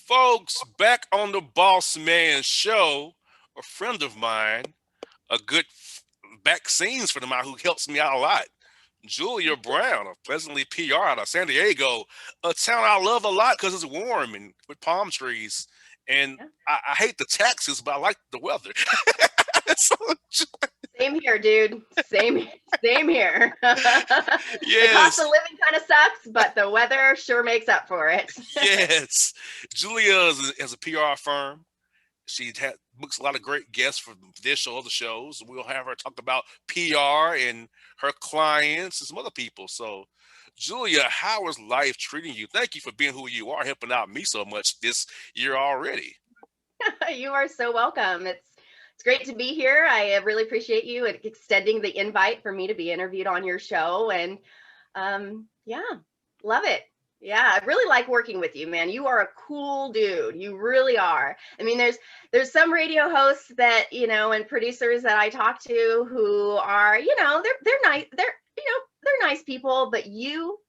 Folks, back on the Bossman show, a friend of mine, a good back scenes for the man who helps me out a lot. Julia Brown of Pleasantly PR out of San Diego, a town I love a lot because it's warm and with palm trees. And Yeah. I hate the taxes, but I like the weather. So, Same here, dude. Same here. The cost of yes, living kind of sucks, but the weather sure makes up for it. yes. Julia is a PR firm. She books a lot of great guests for this show, other shows. We'll have her talk about PR and her clients and some other people. So, Julia, how is life treating you? Thank you for being who you are, helping out me so much this year already. You are so welcome. It's great to be here. I really appreciate you extending the invite for me to be interviewed on your show, and yeah, love it. Yeah, I really like working with you, man. You are a cool dude. You really are. I mean, there's some radio hosts that, and producers that I talk to who are, they're nice. They're nice people, but you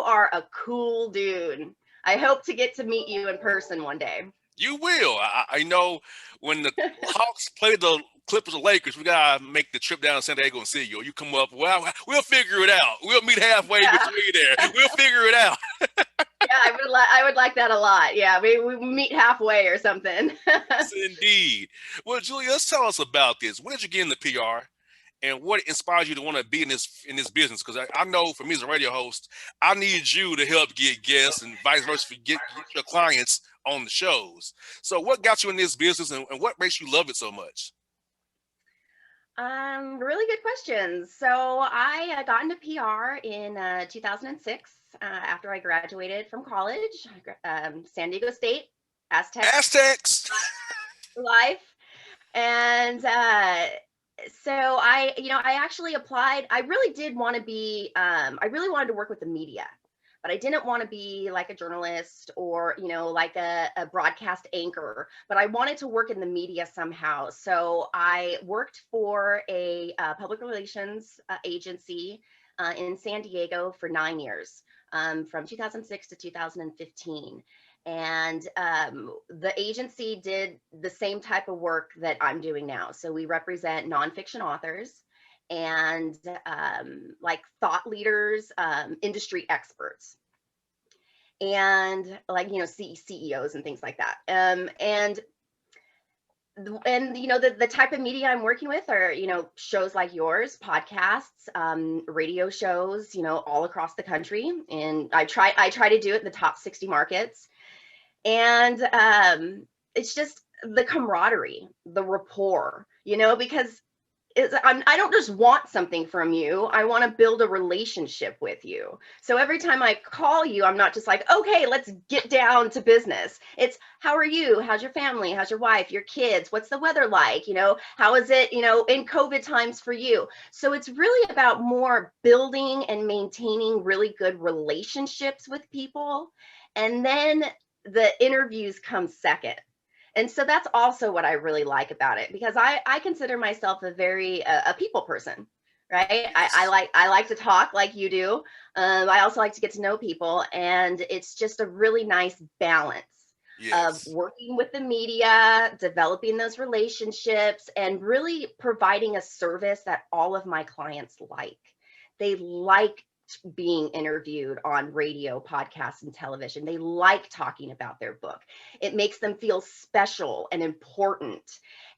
are a cool dude. I hope to get to meet you in person one day. You will. I know when the Hawks play the Clippers or Lakers, we gotta make the trip down to San Diego and see you. You come up, well, we'll figure it out. We'll meet halfway Yeah. between there. We'll figure it out. Yeah, I would like that a lot. Yeah, we meet halfway or something. Yes, indeed. Well, Julia, let's tell us about this. When did you get into PR, and what inspires you to want to be in this business? Because I know for me as a radio host, I need you to help get guests and vice versa for get your clients on the shows. So, what got you in this business, and what makes you love it so much? Really good questions. So I got into PR in 2006 after I graduated from college, San Diego State, Aztecs Aztecs. life. And so I actually applied. I really did want to be, I really wanted to work with the media, but I didn't want to be like a journalist or, like a broadcast anchor, but I wanted to work in the media somehow. So I worked for a public relations agency in San Diego for 9 years, from 2006 to 2015. And the agency did the same type of work that I'm doing now. So we represent nonfiction authors and like thought leaders, industry experts, and like CEOs and things like that. And the type of media I'm working with are shows like yours, podcasts, radio shows, all across the country. And I try to do it in the top 60 markets. And it's just the camaraderie, the rapport, because I don't just want something from you. I want to build a relationship with you. So every time I call you, I'm not just like, okay, let's get down to business. It's, how are you? How's your family? How's your wife, your kids? What's the weather like? How is it, in COVID times for you? So it's really about more building and maintaining really good relationships with people. And then the interviews come second. And so that's also what I really like about it, because I consider myself a very a people person, right? I Yes. like to talk like you do. I also like to get to know people, and it's just a really nice balance of Yes. working with the media, developing those relationships, and really providing a service that all of my clients like. They like being interviewed on radio, podcasts, and television. They like talking about their book. It makes them feel special and important.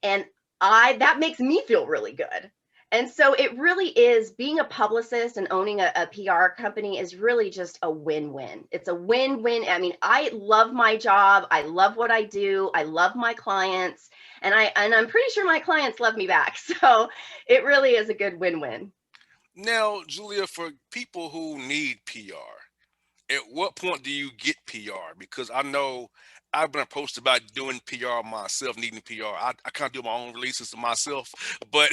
And that makes me feel really good. And so it really is, being a publicist and owning a PR company is really just a win-win. It's a win-win. I mean, I love my job. I love what I do. I love my clients, and I'm pretty sure my clients love me back. So it really is a good win-win. Now, Julia, for people who need PR, at what point do you get PR? Because I know I've been approached about doing PR myself, needing PR. I kind of do my own releases to myself, but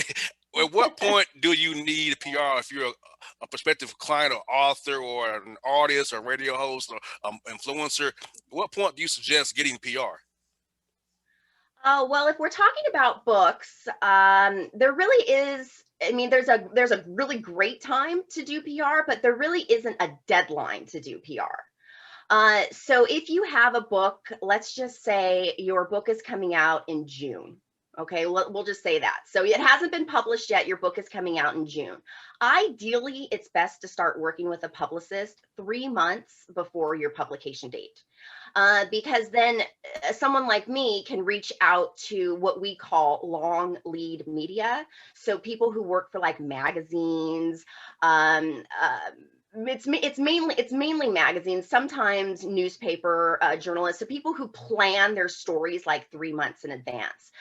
at what point do you need a PR if you're a prospective client or author or an artist or radio host or influencer? At what point do you suggest getting PR? Oh, well, if we're talking about books, there really is. I mean, there's a really great time to do PR, but there really isn't a deadline to do PR. So if you have a book, let's just say your book is coming out in June. Okay, we'll just say that. So it hasn't been published yet. Your book is coming out in June. Ideally, it's best to start working with a publicist 3 months before your publication date. Because then someone like me can reach out to what we call long lead media. So people who work for like magazines, it's mainly magazines, sometimes newspaper journalists, so people who plan their stories like 3 months in advance.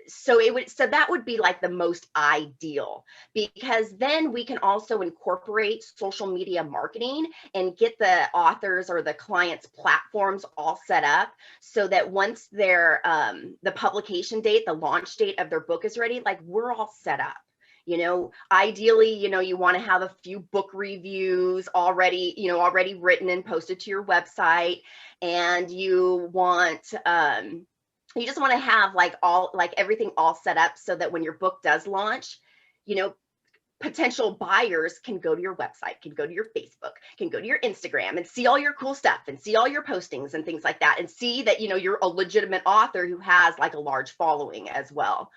So that would be like the most ideal, because then we can also incorporate social media marketing and get the authors or the clients' platforms all set up so that once their the publication date, the launch date of their book is ready, like we're all set up. Ideally, you want to have a few book reviews already written and posted to your website, and you just want to have everything all set up so that when your book does launch, potential buyers can go to your website, can go to your Facebook, can go to your Instagram and see all your cool stuff and see all your postings and things like that, and see that, you're a legitimate author who has like a large following as well.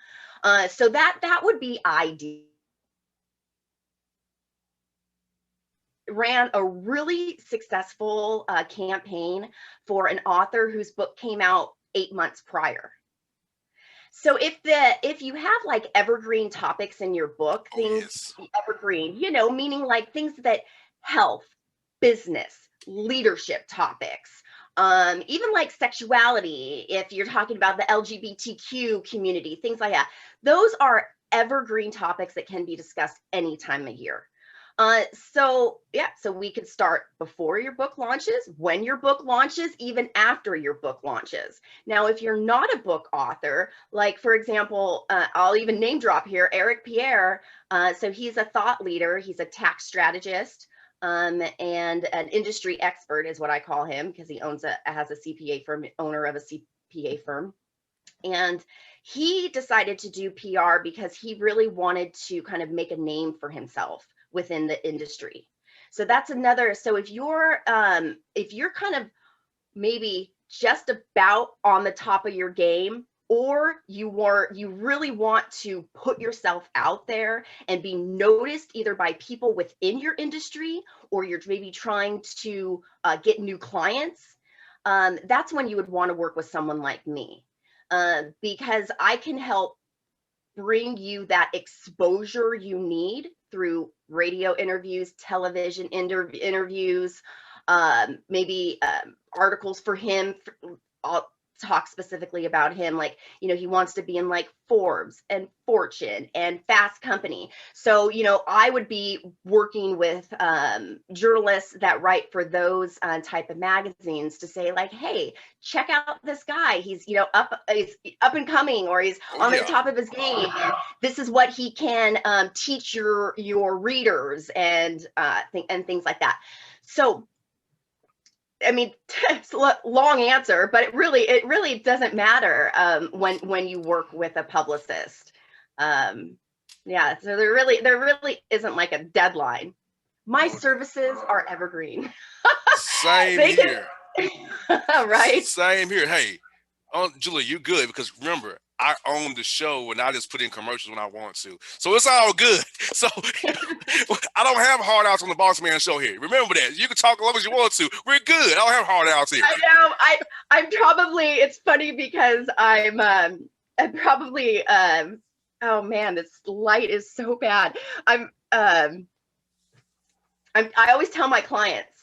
So that would be ideal. Ran a really successful campaign for an author whose book came out 8 months prior. So if you have like evergreen topics in your book, things evergreen, meaning like things that health, business, leadership topics, even like sexuality, if you're talking about the LGBTQ community, things like that, those are evergreen topics that can be discussed any time of year. So we could start before your book launches, when your book launches, even after your book launches. Now, if you're not a book author, like for example, I'll even name drop here, Eric Pierre. So he's a thought leader, he's a tax strategist, and an industry expert is what I call him, because he has a CPA firm, owner of a CPA firm. And he decided to do PR because he really wanted to kind of make a name for himself within the industry. So that's another. So if you're kind of maybe just about on the top of your game, or you really want to put yourself out there and be noticed either by people within your industry, or you're maybe trying to get new clients, that's when you would want to work with someone like me, because I can help bring you that exposure you need through radio interviews, television interviews, maybe articles for him. I'll talk specifically about him, like, he wants to be in like Forbes and Fortune and Fast Company. So, I would be working with journalists that write for those type of magazines to say like, hey, check out this guy. He's, he's up and coming, or he's on the top of his game. And this is what he can teach your readers and things like that. So, I mean, it's a long answer, but it really doesn't matter when you work with a publicist. So there really isn't like a deadline. My services are evergreen. Same here. Right? Same here. Hey, Julia, you're good, because remember, I own the show and I just put in commercials when I want to. So it's all good. So I don't have hard outs on the Bossman show here. Remember that. You can talk as long as you want to. We're good. I don't have hard outs here. I know. I'm probably, it's funny because I'm probably, oh man, this light is so bad. I always tell my clients,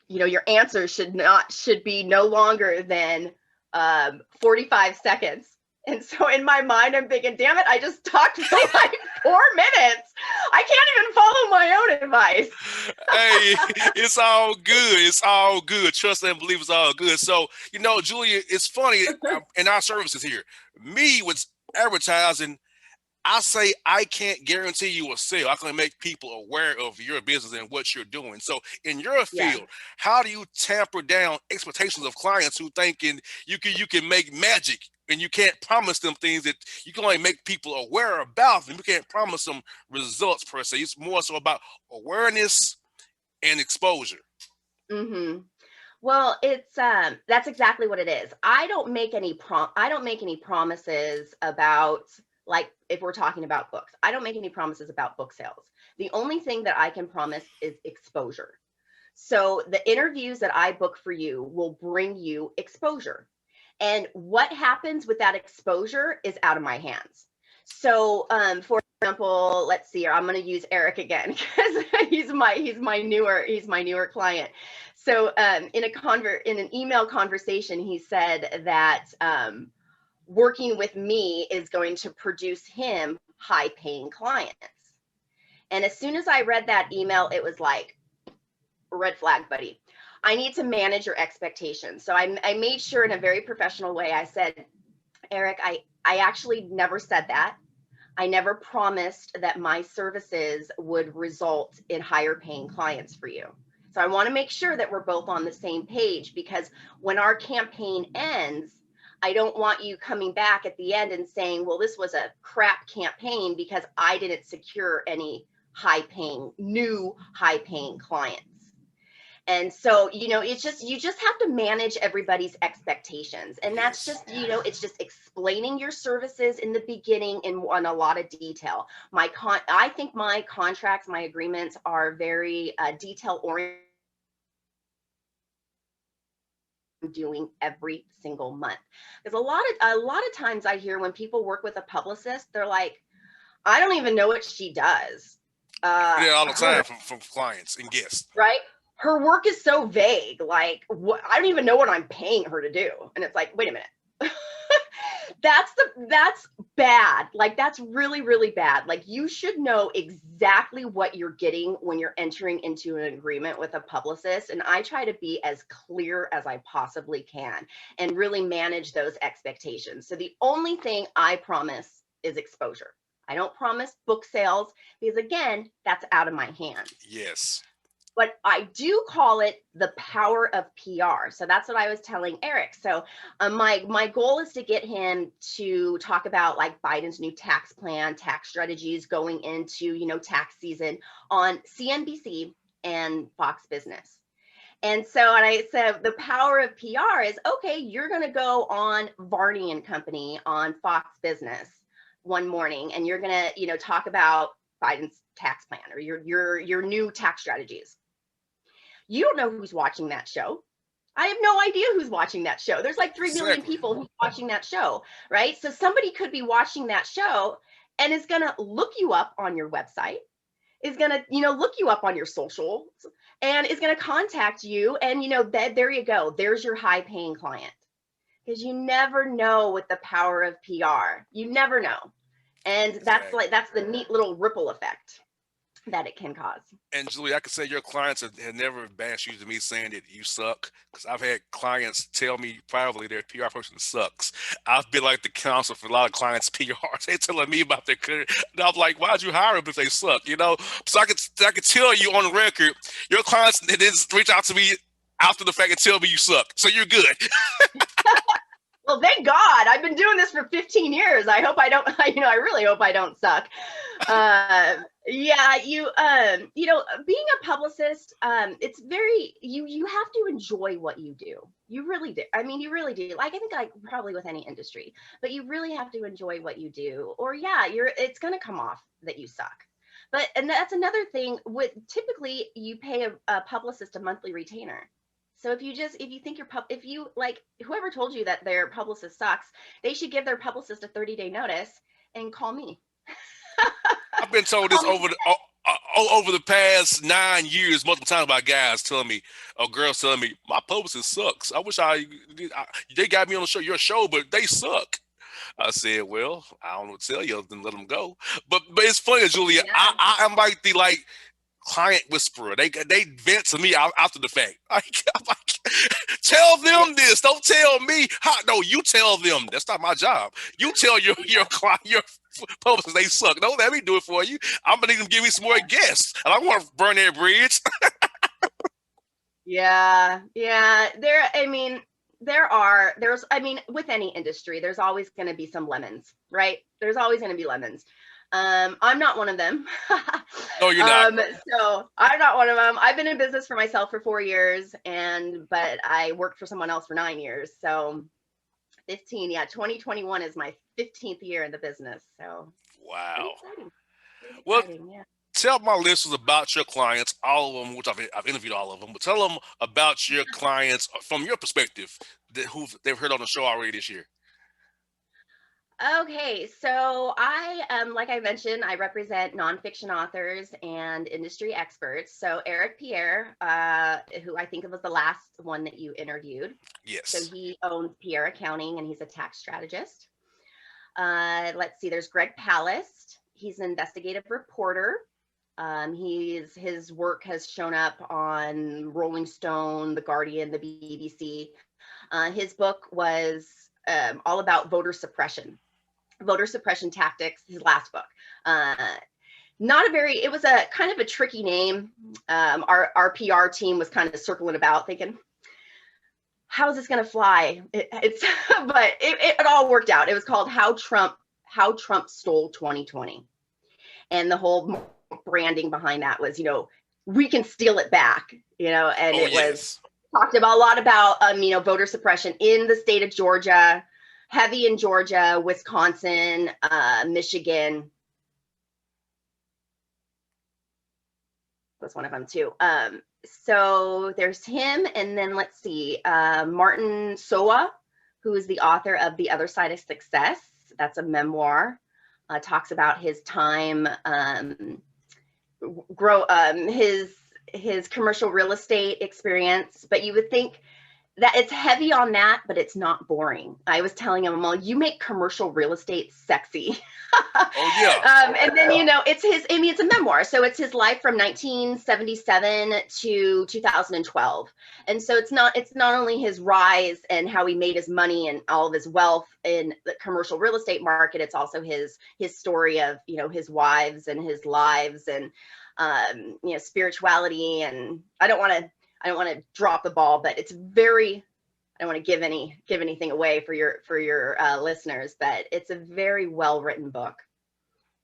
your answer should be no longer than 45 seconds. And so in my mind, I'm thinking, damn it, I just talked for like 4 minutes. I can't even follow my own advice. Hey, it's all good. It's all good. Trust and believe it's all good. So, Julia, it's funny in our services here. Me with advertising, I say I can't guarantee you a sale. I can make people aware of your business and what you're doing. So in your field, how do you tamper down expectations of clients who thinking you can make magic, and you can't promise them things that you can only make people aware about them? You can't promise them results per se. It's more so about awareness and exposure. Mm-hmm. Well, it's that's exactly what it is. I don't make any promises about, like, if we're talking about books. I don't make any promises about book sales. The only thing that I can promise is exposure. So the interviews that I book for you will bring you exposure. And what happens with that exposure is out of my hands. So for example, let's see here, I'm going to use Eric again because he's my newer client. So in an email conversation, he said that working with me is going to produce him high paying clients. And as soon as I read that email, it was like, red flag, buddy. I need to manage your expectations. So I made sure in a very professional way, I said, Eric, I actually never said that. I never promised that my services would result in higher paying clients for you. So I want to make sure that we're both on the same page, because when our campaign ends, I don't want you coming back at the end and saying, well, this was a crap campaign because I didn't secure any new high paying clients. And so, it's just, you just have to manage everybody's expectations. And that's just, it's just explaining your services in the beginning in a lot of detail. I think my contracts, my agreements are very detail oriented. Doing every single month, because a lot of times I hear when people work with a publicist, they're like, I don't even know what she does. Yeah, all the time from clients and guests. Right? Her work is so vague. Like, what? I don't even know what I'm paying her to do. And it's like, wait a minute. That's bad. Like, that's really, really bad. Like, you should know exactly what you're getting when you're entering into an agreement with a publicist. And I try to be as clear as I possibly can and really manage those expectations. So the only thing I promise is exposure. I don't promise book sales because, again, that's out of my hands. Yes. But I do call it the power of PR. So that's what I was telling Eric. So my goal is to get him to talk about, like, Biden's new tax plan, tax strategies going into, tax season on CNBC and Fox Business. And so, and I said, the power of PR is, okay, you're going to go on Varney and Company on Fox Business one morning, and you're going to, talk about Biden's tax plan or your new tax strategies. You don't know who's watching that show. I have no idea who's watching that show. There's like 3 million people who's watching that show, right? So somebody could be watching that show and is going to look you up on your website, is going to, look you up on your socials, and is going to contact you. And, there you go. There's your high paying client. Because you never know with the power of PR. You never know. And that's the neat little ripple effect that it can cause. And Julie, I could say your clients have never bashed you to me saying that you suck, because I've had clients tell me privately their PR person sucks. I've been like the counsel for a lot of clients' PRs. They're telling me about their career, and I'm like, why'd you hire them if they suck? So I could tell you on the record, your clients didn't reach out to me after the fact and tell me you suck, so you're good. Well, thank God. I've been doing this for 15 years. I hope I don't, I really hope I don't suck. Yeah, being a publicist, it's very, you have to enjoy what you do. You really do. I mean, you really do. Like, I think, like, probably with any industry, but you really have to enjoy what you do, or it's going to come off that you suck. And that's another thing with, typically you pay a publicist a monthly retainer. So if you think whoever told you that their publicist sucks, they should give their publicist a 30-day notice and call me. I've been told this over the past 9 years, multiple times, by guys telling me, or girls telling me, my publicist sucks. I wish they got me on your show, but they suck. I said, well, I don't know what to tell you other than let them go. But it's funny, Julia. Yeah. I am like the client whisperer. They vent to me after the fact. I'm like, tell them this. Don't tell me. No, you tell them. That's not my job. You tell your client, your publicist, they suck. Don't let me do it for you. I'm gonna need them to give me some more guests. And I want to burn their bridge. Yeah. With any industry, there's always going to be some lemons, right? There's always going to be lemons. I'm not one of them. No, you're not. So I'm not one of them. I've been in business for myself for 4 years, but I worked for someone else for 9 years. So 15, yeah, 2021 is my 15th year in the business. So pretty Wow. exciting. Pretty Well, exciting, yeah. tell my listeners about your clients, all of them, which I've interviewed all of them, but tell them about your clients from your perspective who they've heard on the show already this year. Okay, so like I mentioned, I represent nonfiction authors and industry experts. So Eric Pierre, who I think was the last one that you interviewed. So Yes. he owns Pierre Accounting and he's a tax strategist. Let's see, there's Greg Palast. He's an investigative reporter. His work has shown up on Rolling Stone, The Guardian, the BBC. His book was all about voter suppression tactics, his last book. It was a kind of a tricky name. Our PR team was kind of circling about thinking, how is this going to fly? But it all worked out. It was called How Trump Stole 2020. And the whole branding behind that was, we can steal it back, and Oh, it was yes. talked about a lot about, voter suppression in the state of Georgia, heavy in Georgia, Wisconsin, Michigan. Was one of them too. So there's him, and then let's see, Martin Sowa, who is the author of The Other Side of Success. That's a memoir. Talks about his time, his commercial real estate experience. But you would think that it's heavy on that, but it's not boring. I was telling him, well, you make commercial real estate sexy. Oh, yeah. And then, it's a memoir. So it's his life from 1977 to 2012. And so it's not only his rise and how he made his money and all of his wealth in the commercial real estate market. It's also his story of, his wives and his lives and, spirituality. And I don't want to drop the ball, but it's very, I don't want to give anything away for your listeners, but it's a very well written book.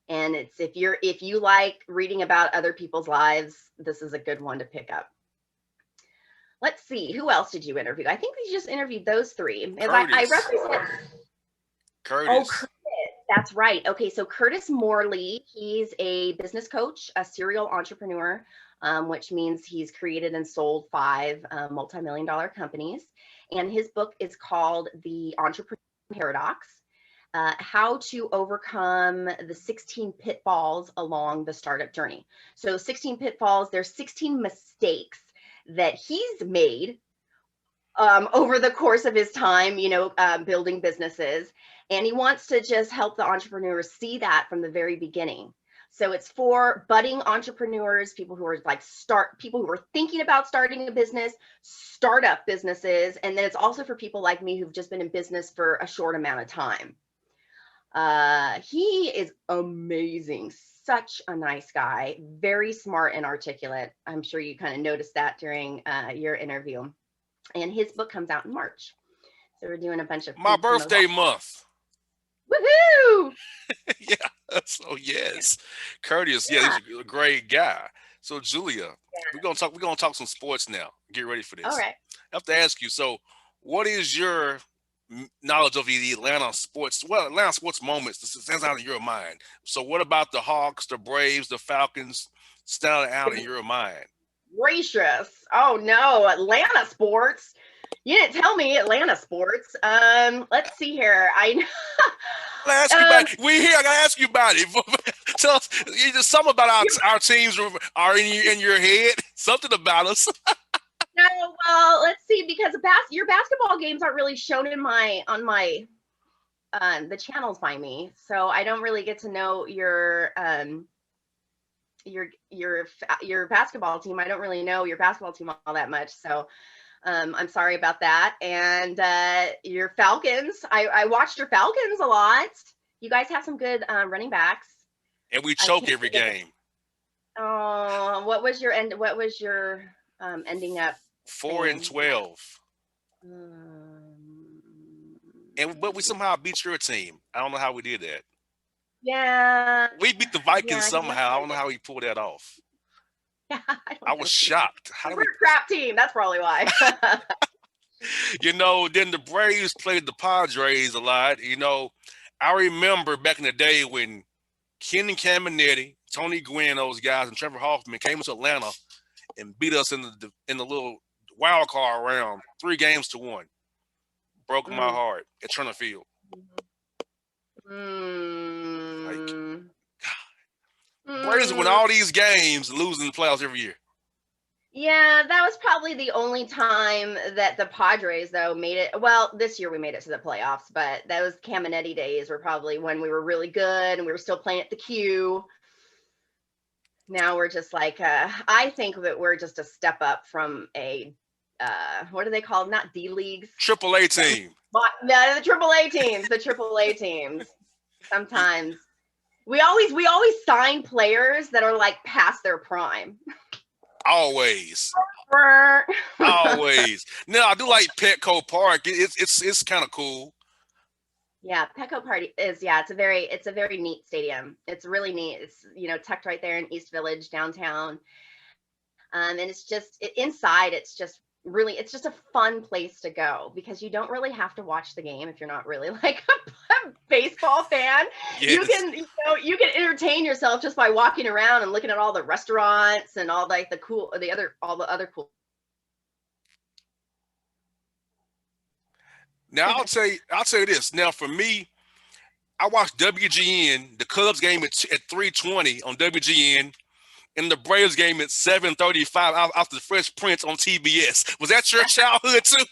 And if you like reading about other people's lives, this is a good one to pick up. Let's see, who else did you interview? I think we just interviewed those three. I represent Curtis. Oh, Curtis. That's right. Okay, so Curtis Morley, he's a business coach, a serial entrepreneur, which means he's created and sold 5 multi-million-dollar companies. And his book is called The Entrepreneur Paradox, How to Overcome the 16 Pitfalls Along the Startup Journey. So 16 pitfalls, there's 16 mistakes that he's made over the course of his time, building businesses. And he wants to just help the entrepreneurs see that from the very beginning. So it's for budding entrepreneurs, people who are thinking about starting a business, startup businesses. And then it's also for people like me who've just been in business for a short amount of time. He is amazing. Such a nice guy, very smart and articulate. I'm sure you kind of noticed that during your interview. And his book comes out in March. So we're doing a bunch of my birthday month. Woohoo! Yeah. So yes, Curtis. Yeah, he's a great guy. So Julia, we're gonna talk some sports now. Get ready for this. All right. I have to ask you. So, what is your knowledge of the Atlanta sports moments that stands out in your mind? So, what about the Hawks, the Braves, the Falcons stand out in your mind? Gracious! Oh no, Atlanta sports. You didn't tell me Atlanta sports. Let's see here. I ask you about it. We here. I gotta ask you about it. Tell us something about our teams are in your head. Something about us. No, well, let's see, because your basketball games aren't really shown on my the channels by me, so I don't really get to know your basketball team. I don't really know your basketball team all that much, so I'm sorry about that. And your Falcons, I watched your Falcons a lot. You guys have some good running backs, and we choke every game. Oh, what was your ending up? 4-12. But we somehow beat your team. I don't know how we did that. Yeah. We beat the Vikings Yeah, he was somehow. I really don't know how he pulled that off. good. Yeah, I I don't was know either. shocked. How Because did we're we, a crap team. That's probably why. then the Braves played the Padres a lot. I remember back in the day when Ken Caminetti, Tony Gwynn, those guys, and Trevor Hoffman came to Atlanta and beat us in the little wild card round, 3-1. Broke my Mm. heart at Turner Field. Like, Mm. Braves win Mm. all these games, losing the playoffs every year. Yeah, that was probably the only time that the Padres, though, made it. Well, this year we made it to the playoffs, but those Caminetti days were probably when we were really good and we were still playing at the Q. Now we're just like, I think that we're just a step up from a, what are they called? Not D leagues. AAA team. No, the AAA teams. The AAA teams. Sometimes we always sign players that are like past their prime. Always. Always. Now I do like Petco Park. It's kind of cool. Yeah, Petco Party is it's a very neat stadium. It's really neat. It's tucked right there in East Village downtown. And it's just inside. It's just a fun place to go because you don't really have to watch the game if you're not really like a baseball fan. You Yes. can you can entertain yourself just by walking around and looking at all the restaurants and all like all the other cool. Now I'll tell you this. Now for me, I watched WGN, the Cubs game at 3:20 on WGN, and the Braves game at 7:35 after the Fresh Prince on TBS. Was that your childhood too?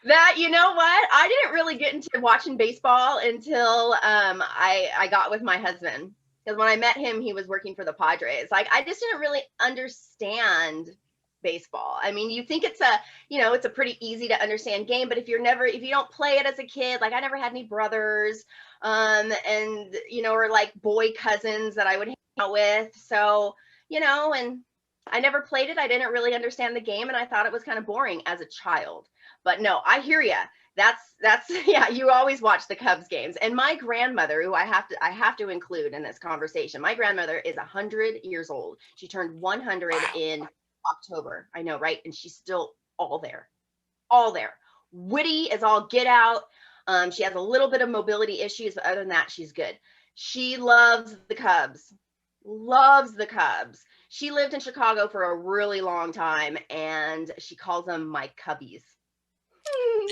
That you know what? I didn't really get into watching baseball until I got with my husband. Because when I met him, he was working for the Padres. Like I just didn't really understand baseball. I mean, you think it's a pretty easy to understand game, but if you don't play it as a kid, like I never had any brothers, and or like boy cousins that I would hang out with. So, and I never played it. I didn't really understand the game, and I thought it was kind of boring as a child. But no, I hear you. That's yeah. You always watch the Cubs games, and my grandmother, who I have to include in this conversation. My grandmother is 100 years old. She turned 100 Wow. in October. I know, right? And she's still all there, all there. Witty as all get out. She has a little bit of mobility issues, but other than that, she's good. She loves the Cubs. Loves the Cubs. She lived in Chicago for a really long time, and she calls them my cubbies.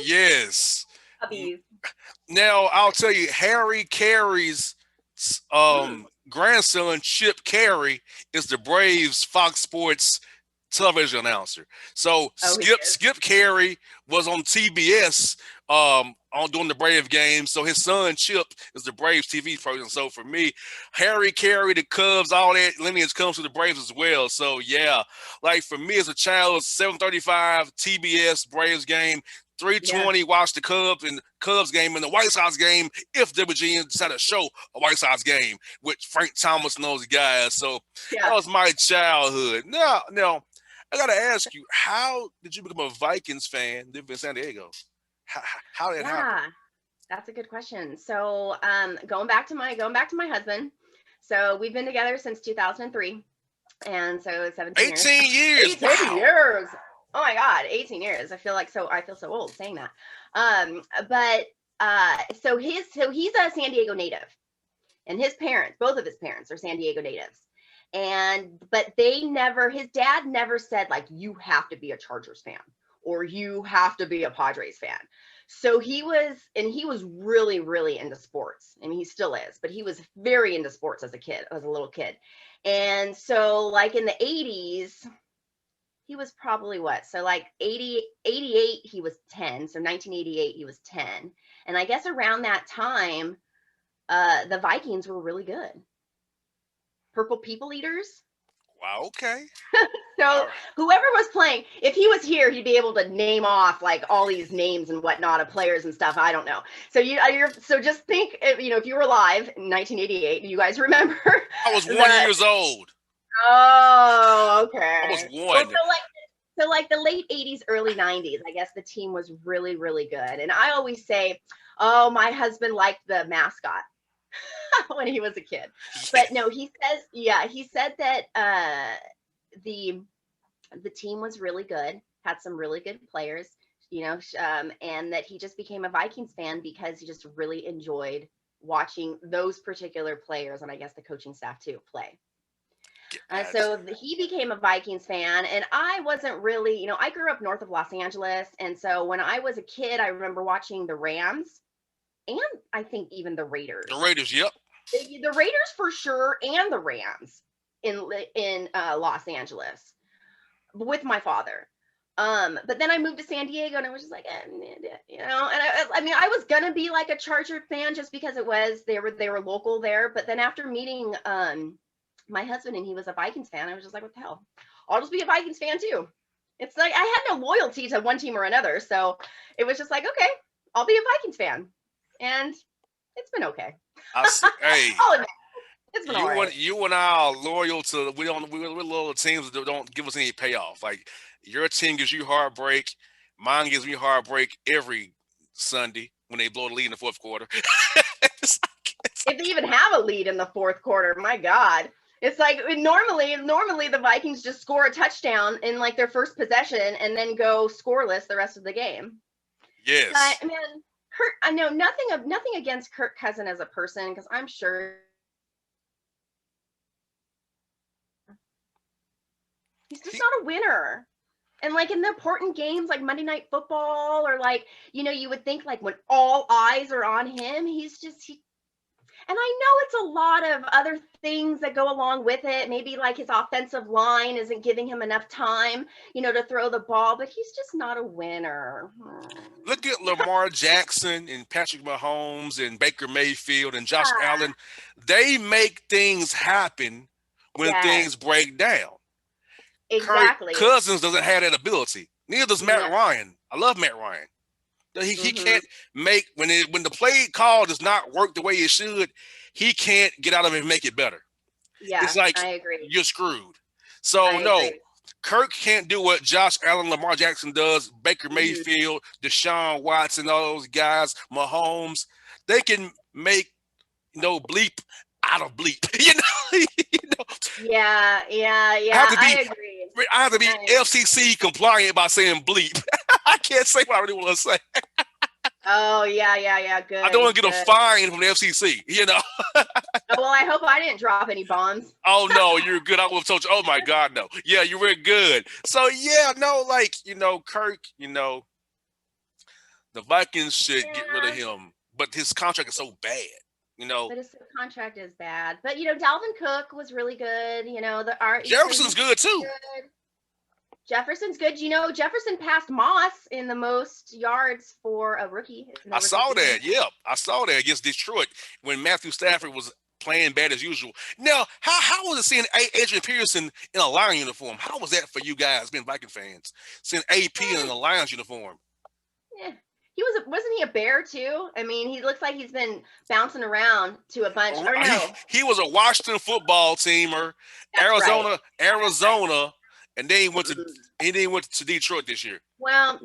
Yes. Cubbies. Now I'll tell you, Harry Carey's Mm. grandson, Chip Carey, is the Braves Fox Sports television announcer. So Oh, he Skip is. Skip Carey was on TBS on doing the Brave games. So his son Chip is the Braves TV person. So for me, Harry Carey, the Cubs, all that lineage comes to the Braves as well. So yeah, like for me as a child, 7:35 TBS Braves game. Yeah. 3:20, watch the Cubs game and the White Sox game if WGN decided to show a White Sox game, which Frank Thomas and those guys. So that Yeah. was my childhood. Now, I gotta ask you, how did you become a Vikings fan living in San Diego? How did that happen? Yeah. That's a good question. So, going back to my husband. So we've been together since 2003, and so 17 years. 18 years. 18 Wow. years. Oh my God, 18 years. I feel so old saying that. But so he's a San Diego native, and both of his parents are San Diego natives. But his dad never said like you have to be a Chargers fan or you have to be a Padres fan. So he was really, really into sports. I mean, he still is, but he was very into sports as a little kid. And so like in the 80s, he was probably what? So like 88, he was 10. So 1988, he was 10. And I guess around that time, the Vikings were really good. Purple People Eaters. Wow. Okay. So All right. whoever was playing, if he was here, he'd be able to name off like all these names and whatnot of players and stuff. I don't know. So so just think, if you were alive in 1988, do you guys remember? I was 1 the years old. Oh, I was okay. Well, one. so like the late 80s, early 90s, I guess the team was really, really good. And I always say, oh, my husband liked the mascot when he was a kid. But no, he said that the team was really good, had some really good players, and that he just became a Vikings fan because he just really enjoyed watching those particular players, and I guess the coaching staff too, play. So he became a Vikings fan, and I wasn't really, I grew up north of Los Angeles, and so when I was a kid, I remember watching the Rams, and I think even the Raiders. The Raiders, yep. The Raiders for sure, and the Rams in Los Angeles with my father. But then I moved to San Diego, and I was just like, and I was gonna be like a Charger fan just because they were local there. But then after meeting my husband, and he was a Vikings fan, I was just like, what the hell? I'll just be a Vikings fan too. It's like I had no loyalty to one team or another, so it was just like, okay, I'll be a Vikings fan, and it's been okay. Hey. It's been all right. You and I are loyal to we're loyal teams that don't give us any payoff. Like your team gives you heartbreak, mine gives me heartbreak every Sunday when they blow the lead in the fourth quarter. If they even have a lead in the fourth quarter, my God. It's like normally the Vikings just score a touchdown in like their first possession and then go scoreless the rest of the game. Yes. But man, I know nothing against Kirk Cousins as a person, because I'm sure he's just not a winner. And like in the important games like Monday Night Football, or like, you would think like when all eyes are on him, and I know it's a lot of other things that go along with it. Maybe like his offensive line isn't giving him enough time, to throw the ball, but he's just not a winner. Look at Lamar Jackson and Patrick Mahomes and Baker Mayfield and Josh Allen. They make things happen when things break down. Exactly. Kirk Cousins doesn't have that ability. Neither does Matt Ryan. I love Matt Ryan. He can't make when the play call does not work the way it should. He can't get out of it and make it better. Yeah, it's like I agree. You're screwed. So agree. Kirk can't do what Josh Allen, Lamar Jackson does. Baker Mayfield, Deshaun Watson, all those guys, Mahomes. They can make bleep out of bleep. Yeah. I agree. I have to be FCC compliant by saying bleep. I can't say what I really want to say. Oh, yeah. Good. I don't want to get a fine from the FCC, Well, I hope I didn't drop any bombs. Oh, no, you're good. I would have told you, oh, my God, no. Yeah, you were good. So, Kirk, the Vikings should get rid of him. But his contract is so bad, But his contract is bad. But, Dalvin Cook was really good. Jefferson's good, too. Jefferson's good. Jefferson passed Moss in the most yards for a rookie. I saw that. Yeah, I saw that against Detroit when Matthew Stafford was playing bad as usual. Now, how was it seeing Adrian Peterson in a Lions uniform? How was that for you guys, being Viking fans, seeing AP in a Lions uniform? Yeah. Wasn't he a Bear too? I mean, he looks like he's been bouncing around to a bunch. Or no. He was a Washington football teamer, Arizona. And then he went to Detroit this year. Well,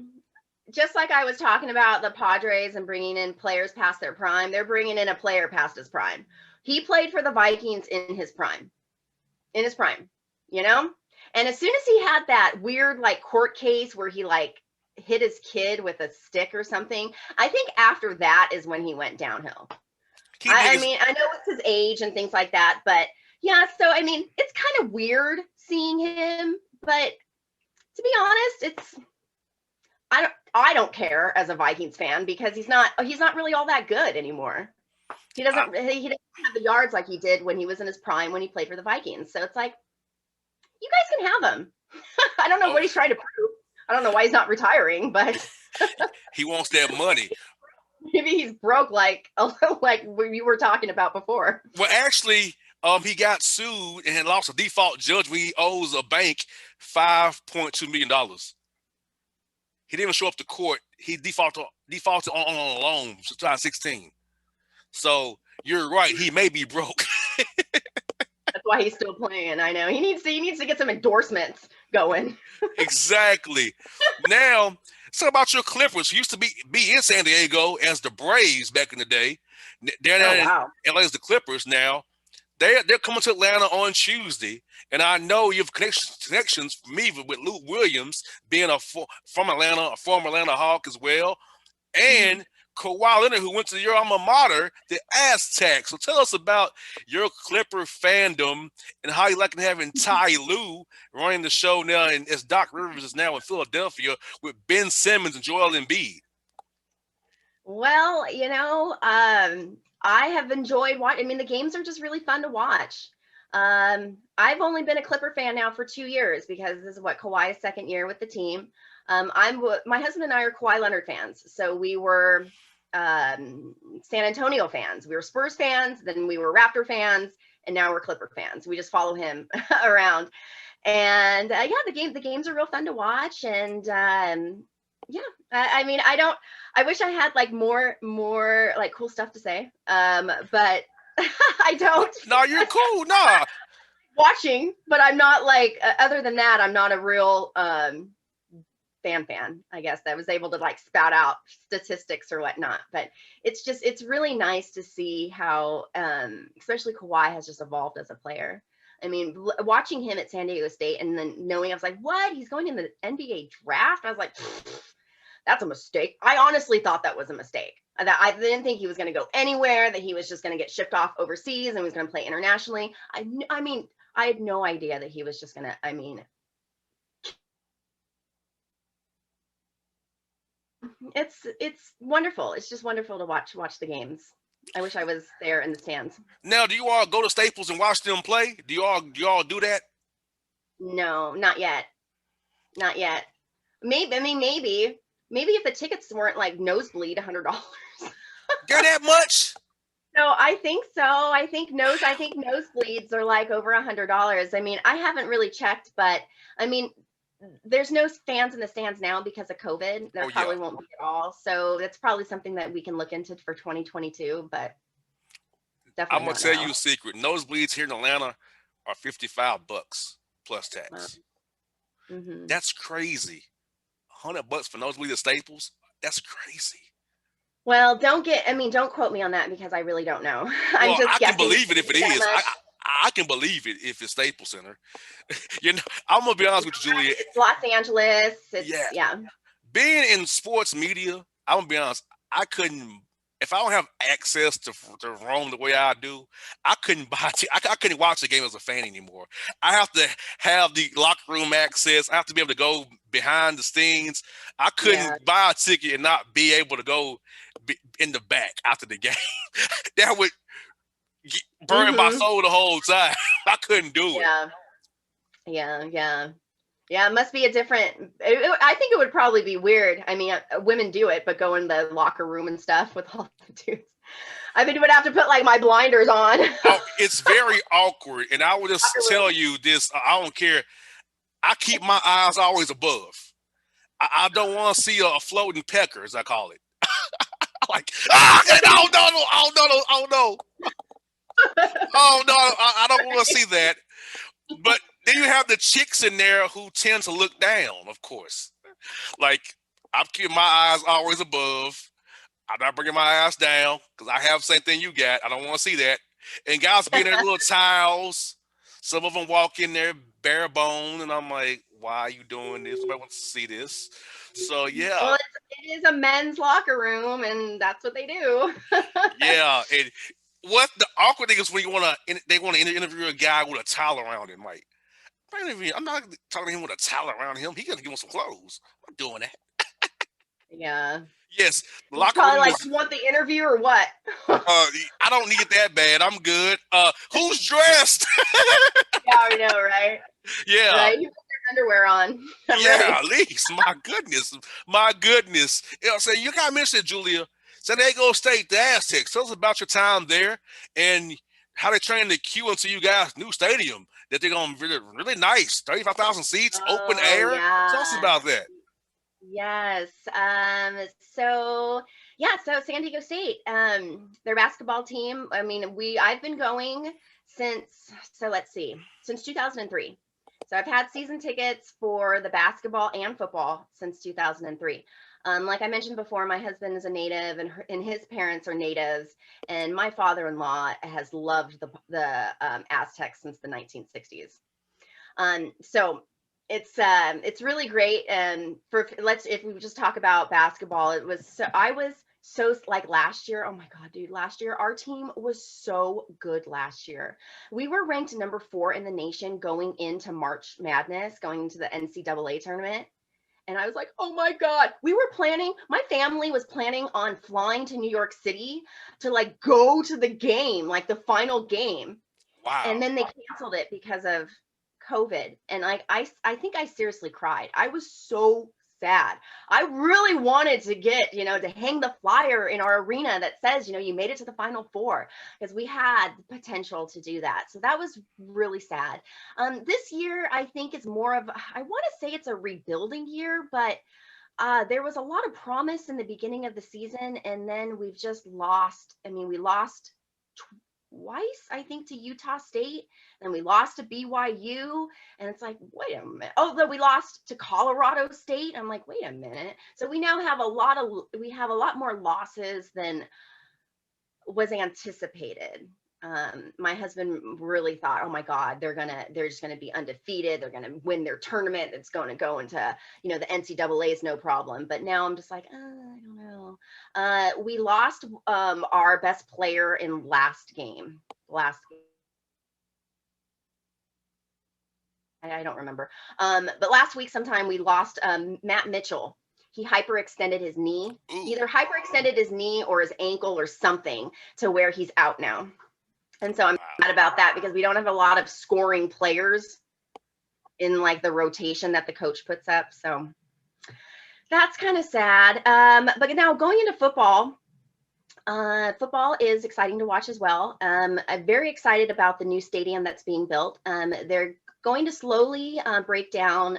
just like I was talking about the Padres and bringing in players past their prime, they're bringing in a player past his prime. He played for the Vikings in his prime. And as soon as he had that weird like court case where he like hit his kid with a stick or something, I think after that is when he went downhill. I know it's his age and things like that, but yeah, so I mean, it's kind of weird seeing him. But to be honest, I don't care as a Vikings fan, because he's not really all that good anymore. He doesn't have the yards like he did when he was in his prime when he played for the Vikings. So it's like, you guys can have him. I don't know what he's trying to prove. I don't know why he's not retiring, but he wants that money. Maybe he's broke like we were talking about before. Well, actually, he got sued and had lost a default judgment. He owes a bank $5.2 million. He didn't even show up to court. He defaulted on a loan since 2016. So you're right. He may be broke. That's why he's still playing. I know he needs to get some endorsements going. Exactly. Now, talk about your Clippers. You used to be in San Diego as the Braves back in the day. They're Oh down wow. in LA as the Clippers now. They're coming to Atlanta on Tuesday, and I know you have connections for me with Luke Williams being from Atlanta, a former Atlanta Hawk as well, Mhm. and Kawhi Leonard, who went to your alma mater, the Aztecs. So tell us about your Clipper fandom and how you like having Ty Lue running the show now, and as Doc Rivers is now in Philadelphia with Ben Simmons and Joel Embiid. Well, I have enjoyed watching. I mean, the games are just really fun to watch. I've only been a Clipper fan now for 2 years because this is what Kawhi's second year with the team. My husband and I are Kawhi Leonard fans, so we were San Antonio fans. We were Spurs fans, then we were Raptor fans, and now we're Clipper fans. We just follow him around. And yeah, the games are real fun to watch. And yeah, I mean, I wish I had like more like cool stuff to say, but I don't. No, you're cool. Nah. Watching, but I'm not like other than that, I'm not a real fan, I guess, that was able to like spout out statistics or whatnot. But it's really nice to see how especially Kawhi has just evolved as a player. I mean, watching him at San Diego State and then knowing, I was like, what? He's going in the NBA draft? I was like, that's a mistake. I honestly thought that was a mistake. That I didn't think he was going to go anywhere, that he was just going to get shipped off overseas and was going to play internationally. I mean, I had no idea that he was just going to, I mean, it's wonderful. It's just wonderful to watch the games. I wish I was there in the stands. Now, do you all go to Staples and watch them play? Do you all do that? No, not yet. Not yet. Maybe, I mean, maybe if the tickets weren't like nosebleed $100. They're that much? No, I think so. I think nosebleeds are like over $100. I mean, I haven't really checked, but I mean, there's no fans in the stands now because of COVID. There probably won't be at all. So that's probably something that we can look into for 2022, but definitely. I'm gonna tell you a secret. Nosebleeds here in Atlanta are $55 plus tax. Wow. Mm-hmm. That's crazy. $100 for nosebleeds at Staples. That's crazy. Well, don't quote me on that because I really don't know. I'm just guessing. I can believe it if it is. I can believe it if it's Staples Center. I'm gonna be honest with you, Julia. It's Los Angeles. Yeah. Being in sports media, I'm gonna be honest. I couldn't, if I don't have access to roam the way I do, I couldn't I couldn't watch the game as a fan anymore. I have to have the locker room access. I have to be able to go behind the scenes. I couldn't buy a ticket and not be able to go in the back after the game. That would burn my soul the whole time. I couldn't do it. Yeah, it must be a different. I think it would probably be weird. I mean, women do it, but go in the locker room and stuff with all the dudes. I mean, you would have to put like my blinders on. It's very awkward, and I will just tell you this: I don't care. I keep my eyes always above. I don't want to see a floating pecker, as I call it. Like, oh no, I don't want to see that. But then you have the chicks in there who tend to look down, of course. Like, I'm keeping my eyes always above. I'm not bringing my eyes down because I have the same thing you got. I don't want to see that. And guys be in their little towels. Some of them walk in there bare bone, and I'm like, why are you doing this? Nobody wants to see this. So, yeah. Well, it is a men's locker room, and that's what they do. Yeah. And what the awkward thing is when they want to interview a guy with a towel around him. Like, I'm not talking to him with a towel around him. He got to give him some clothes. I'm doing that. Yeah. Yes. The locker room like, you want the interview or what? I don't need it that bad. I'm good. Who's dressed? Yeah, I know, right? Yeah. Right? You put their underwear on. Yeah, at least. My goodness. So you got to mention it, Julia. San Diego State, the Aztecs. Tell us about your time there and how they trained the queue into you guys' new stadium that they're going to really nice. 35,000 seats, open air. Yeah. Tell us about that. Yes. So yeah, so San Diego State, their basketball team, I mean, I've been going since, so let's see, since 2003. So I've had season tickets for the basketball and football since 2003. Like I mentioned before, my husband is a native, and his parents are natives, and my father-in-law has loved the Aztecs since the 1960s. So it's really great. And if we just talk about basketball, I was so, like, last year. Oh my God, dude, last year our team was so good last year. We were ranked number 4 in the nation going into March Madness, going into the NCAA tournament. And I was like, oh my God, my family was planning on flying to New York City to, like, go to the game, like the final game. And Wow. then they canceled it because of COVID. And like I think I seriously cried. I was so sad. I really wanted to get, to hang the flyer in our arena that says, you made it to the final 4, because we had the potential to do that. So that was really sad. This year I think it's more of, I want to say it's a rebuilding year, but there was a lot of promise in the beginning of the season, and then we've just lost. I mean, we lost twice, I think, to Utah State, and we lost to BYU, and it's like, wait a minute. Oh, but we lost to Colorado State. I'm like, wait a minute. So we now have we have a lot more losses than was anticipated. My husband really thought, oh my God, they're just gonna be undefeated. They're gonna win their tournament. It's going to go into, the NCAA is no problem. But now I'm just like, I don't know. We lost our best player in last game. Last I don't remember. But last week sometime we lost Matt Mitchell. He hyperextended his knee. He Ooh. either hyperextended his knee or his ankle or something, to where he's out now. And so I'm Wow. mad about that, because we don't have a lot of scoring players in, like, the rotation that the coach puts up. So that's kind of sad. But now going into football, football is exciting to watch as well. I'm very excited about the new stadium that's being built. They're going to slowly break down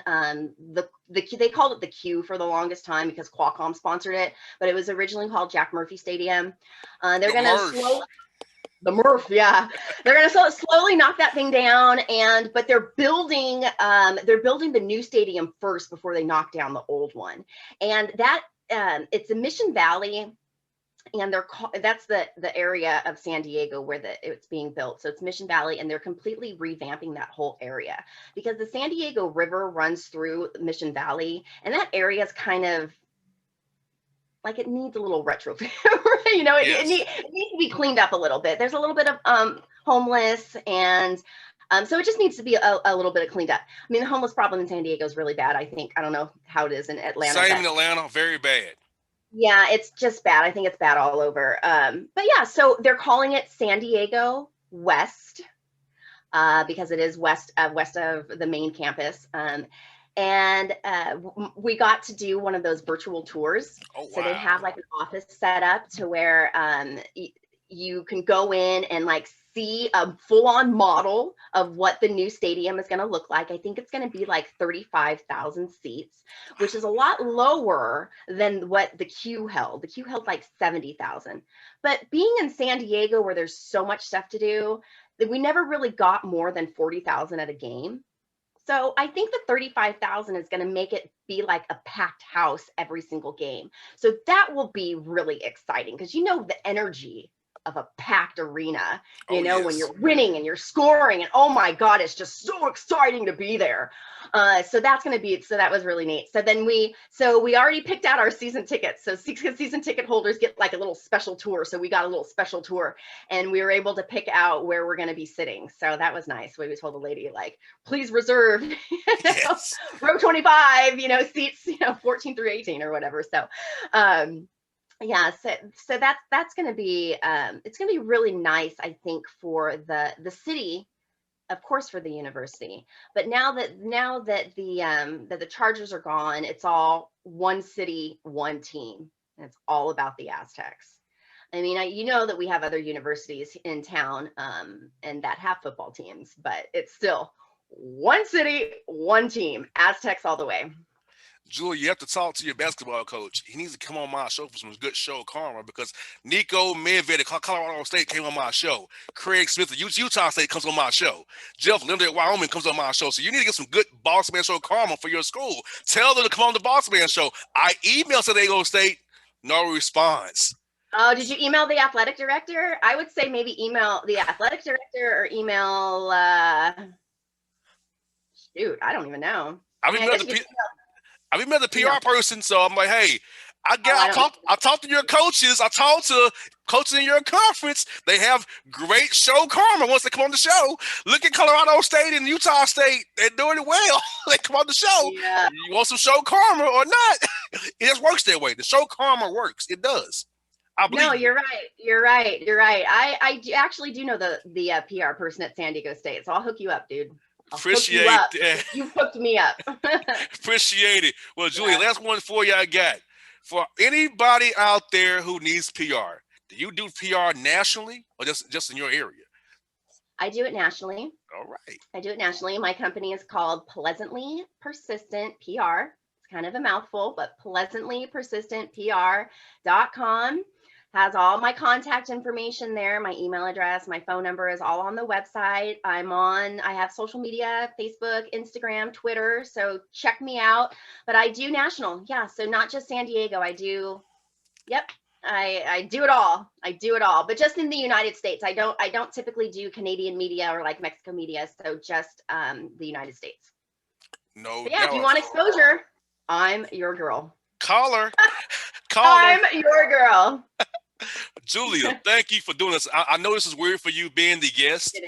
they called it the Q for the longest time because Qualcomm sponsored it, but it was originally called Jack Murphy Stadium. They're The going to Murph. the Murph, yeah. They're going to slowly knock that thing down, but they're building the new stadium first before they knock down the old one. And that it's in Mission Valley, and that's the area of San Diego where it's being built. So it's Mission Valley, and they're completely revamping that whole area, because the San Diego River runs through Mission Valley, and that area is kind of like, it needs a little retrofit. Yes. It needs to be cleaned up a little bit. There's a little bit of homeless, and so it just needs to be a little bit of cleaned up. I mean, the homeless problem in San Diego is really bad. I think, I don't know how it is in Atlanta, Same but in Atlanta. Very bad. yeah, it's just bad. I think it's bad all over. But yeah, so they're calling it San Diego West, because it is west of the main campus. And we got to do one of those virtual tours. Oh So they wow. have, like, an office set up to where you can go in and, like, see a full-on model of what the new stadium is going to look like. I think it's going to be like 35,000 seats, which is a lot lower than what the Q held. The Q held like 70,000. But being in San Diego, where there's so much stuff to do, we never really got more than 40,000 at a game. So I think the 35,000 is going to make it be like a packed house every single game. So that will be really exciting, because the energy of a packed arena, Oh when yes. you're winning and you're scoring, and oh my God, it's just so exciting to be there. So that was really neat. So we already picked out our season tickets. So season ticket holders get like a little special tour. So we got a little special tour, and we were able to pick out where we're going to be sitting. So that was nice. We told the lady, like, please reserve Yes. row 25, seats, 14 through 18 or whatever. So, yeah, so that's going to be it's going to be really nice, I think, for the city, of course, for the university. But now that the Chargers are gone, it's all one city, one team, and it's all about the Aztecs. I mean, that we have other universities in town, and that have football teams, but it's still one city, one team, Aztecs all the way. Julie, you have to talk to your basketball coach. He needs to come on my show for some good show karma because Nico Medved at Colorado State came on my show. Craig Smith of Utah State comes on my show. Jeff Linder at Wyoming comes on my show. So you need to get some good Bossman show karma for your school. Tell them to come on the Bossman show. I emailed San Diego State, no response. Oh, did you email the athletic director? I would say maybe email the athletic director or email, shoot, I don't even know. I've emailed the PR person, so I'm like, hey, I talked to your coaches. I talked to coaches in your conference. They have great show karma once they come on the show. Look at Colorado State and Utah State. They're doing it well. They come on the show. Yeah. You want some show karma or not? It just works that way. The show karma works. It does. No, you're right. You're right. I actually do know the PR person at San Diego State, so I'll hook you up, dude. Appreciate that. You hooked me up. Appreciate it. Well, Julia, last one for you I got. For anybody out there who needs PR, do you do PR nationally or just in your area? I do it nationally. All right. I do it nationally. My company is called Pleasantly Persistent PR. It's kind of a mouthful, but pleasantlypersistentpr.com. Has all my contact information there. My email address, my phone number is all on the website. I have social media, Facebook, Instagram, Twitter. So check me out. But I do national. Yeah. So not just San Diego. I do it all. I do it all. But just in the United States. I don't typically do Canadian media or like Mexico media. So just the United States. No. Yeah. If you want exposure, I'm your girl. Caller. I'm your girl. Julia, thank you for doing this. I know this is weird for you being the guest,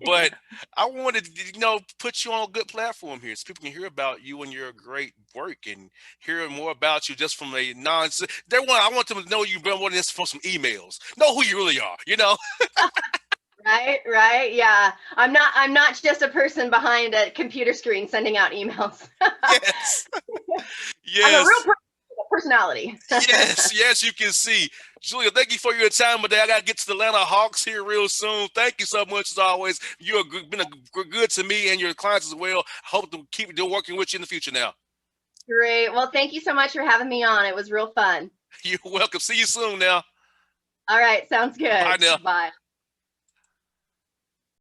but I wanted to, put you on a good platform here so people can hear about you and your great work and hear more about you just from a I want them to know you've been wanting this from some emails. Know who you really are, Right. Yeah. I'm not just a person behind a computer screen sending out emails. Yes. I'm a real person with a personality. Yes, you can see. Julia, thank you for your time today. I got to get to the Atlanta Hawks here real soon. Thank you so much as always. You've been good to me and your clients as well. I hope to keep working with you in the future now. Great. Well, thank you so much for having me on. It was real fun. You're welcome. See you soon now. All right. Sounds good. Bye now. Bye.